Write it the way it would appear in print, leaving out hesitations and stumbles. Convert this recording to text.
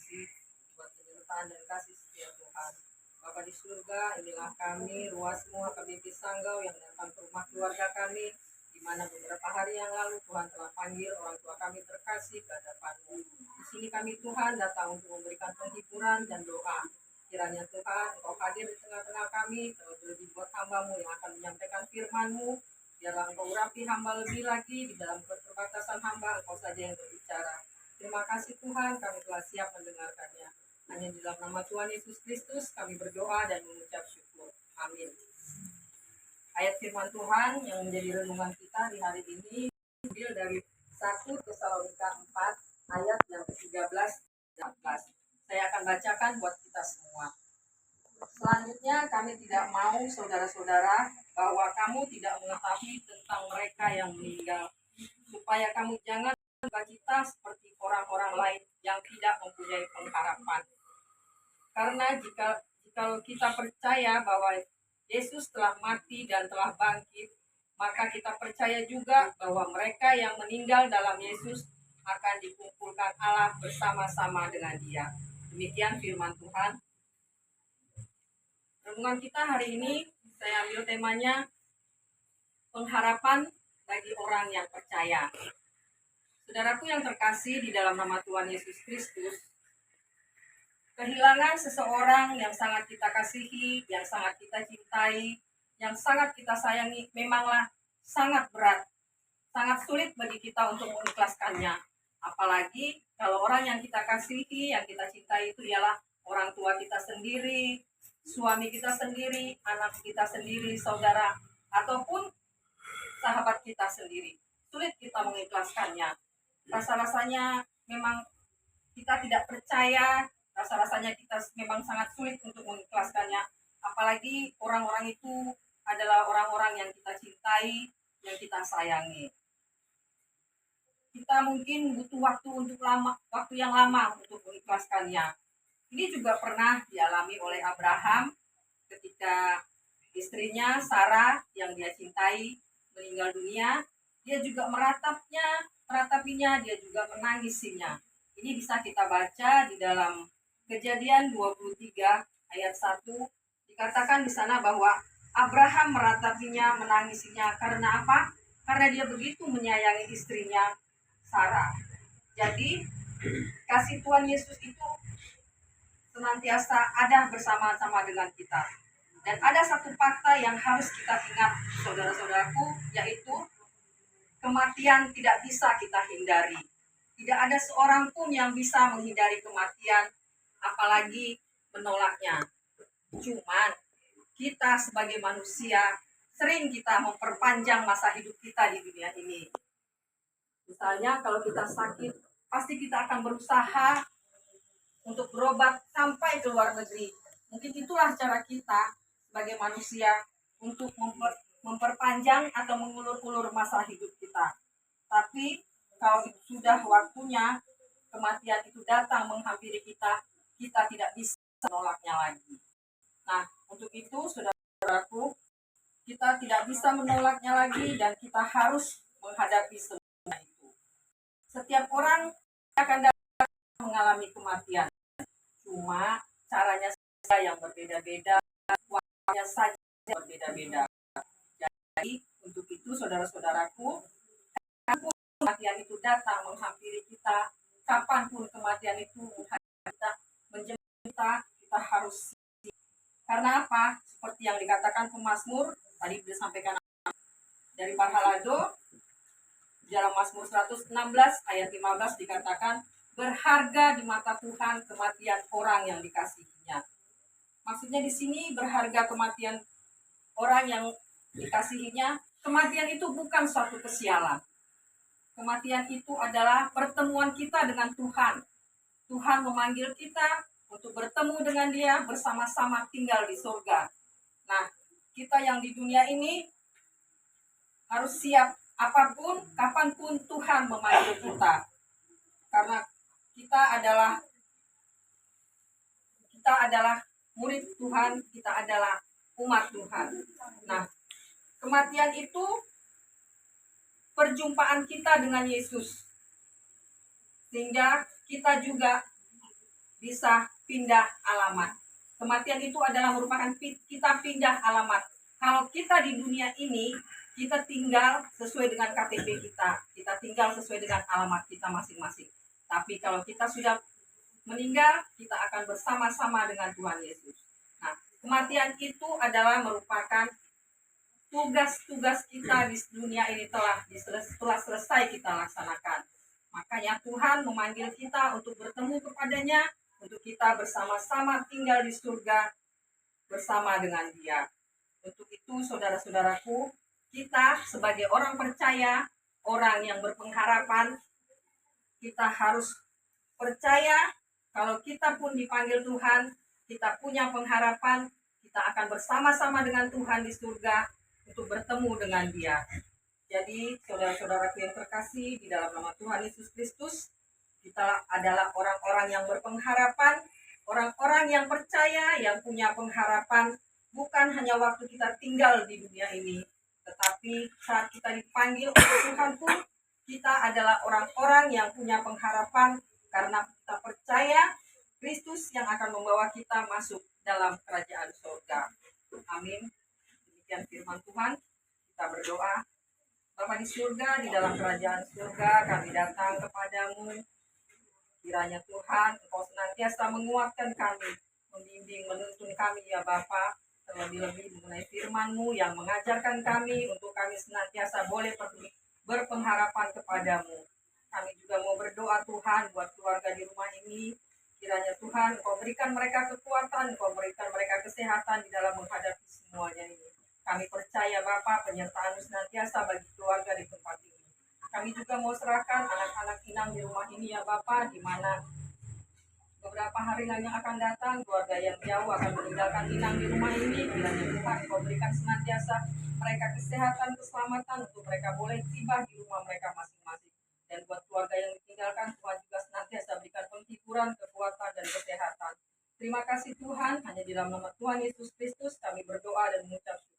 kasih buat penyertaan dan kasih setia Tuhan. Bapa di surga, inilah kami, ruasmu HKBP Sanggau yang datang ke rumah keluarga kami, di mana beberapa hari yang lalu Tuhan telah panggil orang tua kami terkasih ke hadapan-Mu. Di sini kami Tuhan datang untuk memberikan penghiburan dan doa. Kiranya Tuhan Engkau hadir di tengah-tengah kami, terlebih buat hamba-Mu yang akan menyampaikan firman-Mu. Biarlah Engkau urapi hamba lebih lagi di dalam keterbatasan hamba, Engkau saja yang berbicara. Terima kasih Tuhan, kami telah siap mendengarkannya. Hanya di dalam nama Tuhan Yesus Kristus kami berdoa dan mengucap syukur. Amin. Ayat firman Tuhan yang menjadi renungan kita di hari ini diambil dari 1 Tesalonika 4 ayat yang ke-13 dan 14. Saya akan bacakan buat kita semua. Selanjutnya kami tidak mau saudara-saudara bahwa kamu tidak mengetahui tentang mereka yang meninggal, supaya kamu jangan berbakita seperti orang-orang lain yang tidak mempunyai pengharapan. Karena jika kita percaya bahwa Yesus telah mati dan telah bangkit, maka kita percaya juga bahwa mereka yang meninggal dalam Yesus akan dikumpulkan Allah bersama-sama dengan Dia. Demikian firman Tuhan. Renungan kita hari ini saya ambil temanya pengharapan bagi orang yang percaya. Saudaraku yang terkasih di dalam nama Tuhan Yesus Kristus, kehilangan seseorang yang sangat kita kasihi, yang sangat kita cintai, yang sangat kita sayangi memanglah sangat berat, sangat sulit bagi kita untuk mengikhlaskannya. Apalagi kalau orang yang kita kasihi, yang kita cintai itu ialah orang tua kita sendiri, suami kita sendiri, anak kita sendiri, saudara, ataupun sahabat kita sendiri. Sulit kita mengikhlaskannya. Rasa-rasanya memang kita tidak percaya, rasa-rasanya kita memang sangat sulit untuk mengikhlaskannya. Apalagi orang-orang itu adalah orang-orang yang kita cintai, yang kita sayangi. Kita mungkin butuh waktu yang lama untuk mengikhlaskannya. Ini juga pernah dialami oleh Abraham ketika istrinya Sarah yang dia cintai meninggal dunia. Dia juga meratapinya, dia juga menangisinya. Ini bisa kita baca di dalam Kejadian 23 ayat 1. Dikatakan di sana bahwa Abraham meratapinya, menangisinya. Karena apa? Karena dia begitu menyayangi istrinya Sarah. Jadi kasih Tuhan Yesus itu senantiasa ada bersama-sama dengan kita. Dan ada satu fakta yang harus kita ingat, saudara-saudaraku, yaitu kematian tidak bisa kita hindari. Tidak ada seorang pun yang bisa menghindari kematian, apalagi menolaknya. Cuman kita sebagai manusia sering kita memperpanjang masa hidup kita di dunia ini. Misalnya kalau kita sakit, pasti kita akan berusaha untuk berobat sampai ke luar negeri. Mungkin itulah cara kita sebagai manusia untuk memperpanjang atau mengulur-ulur masa hidup kita. Tapi kalau sudah waktunya kematian itu datang menghampiri kita, kita tidak bisa menolaknya lagi. Nah, untuk itu saudaraku, kita tidak bisa menolaknya lagi dan kita harus menghadapi semua itu. Setiap orang akan datang mengalami kematian. Cuma caranya saja yang berbeda-beda, waktunya saja berbeda-beda. Jadi untuk itu saudara-saudaraku, kapanpun kematian itu datang menghampiri kita, kapanpun kematian itu menjemput kita, kita harus siap. Karena apa? Seperti yang dikatakan pemazmur tadi disampaikan dari Pak Halado dalam Mazmur 116 ayat 15 dikatakan, berharga di mata Tuhan kematian orang yang dikasihinya. Maksudnya di sini berharga kematian orang yang dikasihinya. Kematian itu bukan suatu kesialan. Kematian itu adalah pertemuan kita dengan Tuhan. Tuhan memanggil kita untuk bertemu dengan Dia, bersama-sama tinggal di surga. Nah, kita yang di dunia ini harus siap apapun, kapanpun Tuhan memanggil kita. Karena kita adalah murid Tuhan, kita adalah umat Tuhan. Nah, kematian itu perjumpaan kita dengan Yesus. Sehingga kita juga bisa pindah alamat. Kematian itu adalah merupakan kita pindah alamat. Kalau kita di dunia ini, kita tinggal sesuai dengan KTP kita. Kita tinggal sesuai dengan alamat kita masing-masing. Tapi kalau kita sudah meninggal, kita akan bersama-sama dengan Tuhan Yesus. Nah, kematian itu adalah merupakan tugas-tugas kita di dunia ini telah selesai kita laksanakan. Makanya Tuhan memanggil kita untuk bertemu kepadanya, untuk kita bersama-sama tinggal di surga bersama dengan Dia. Untuk itu, saudara-saudaraku, kita sebagai orang percaya, orang yang berpengharapan, kita harus percaya kalau kita pun dipanggil Tuhan, kita punya pengharapan, kita akan bersama-sama dengan Tuhan di surga untuk bertemu dengan Dia. Jadi, saudara-saudaraku yang terkasih, di dalam nama Tuhan Yesus Kristus, kita adalah orang-orang yang berpengharapan, orang-orang yang percaya, yang punya pengharapan, bukan hanya waktu kita tinggal di dunia ini, tetapi saat kita dipanggil oleh Tuhan pun, kita adalah orang-orang yang punya pengharapan, karena kita percaya Kristus yang akan membawa kita masuk dalam kerajaan surga. Amin. Demikian firman Tuhan. Kita berdoa. Bapa di surga, di dalam kerajaan surga, kami datang kepadamu. Kiranya Tuhan, Engkau senantiasa menguatkan kami, membimbing, menuntun kami ya Bapa, terlebih-lebih mengenai firman-Mu yang mengajarkan kami untuk kami senantiasa boleh berpengharapan kepadamu. Kami juga mau berdoa Tuhan buat keluarga di rumah ini. Kiranya Tuhan, Engkau berikan mereka kekuatan, Engkau berikan mereka kesehatan di dalam menghadapi semuanya ini. Kami percaya Bapa, penyertaan-Mu senantiasa bagi keluarga di tempat ini. Kami juga mau serahkan anak-anak Inang di rumah ini ya Bapa, di mana beberapa hari lagi yang akan datang, keluarga yang jauh akan meninggalkan Inang di rumah ini. Kiranya Tuhan, Engkau berikan senantiasa mereka kesehatan, keselamatan untuk mereka boleh tiba di rumah mereka masing-masing. Dan buat keluarga yang ditinggalkan, Tuhan juga senantiasa berikan penghiburan, kekuatan, dan kesehatan. Terima kasih Tuhan, hanya di dalam nama Tuhan Yesus Kristus kami berdoa dan mengucap syukur.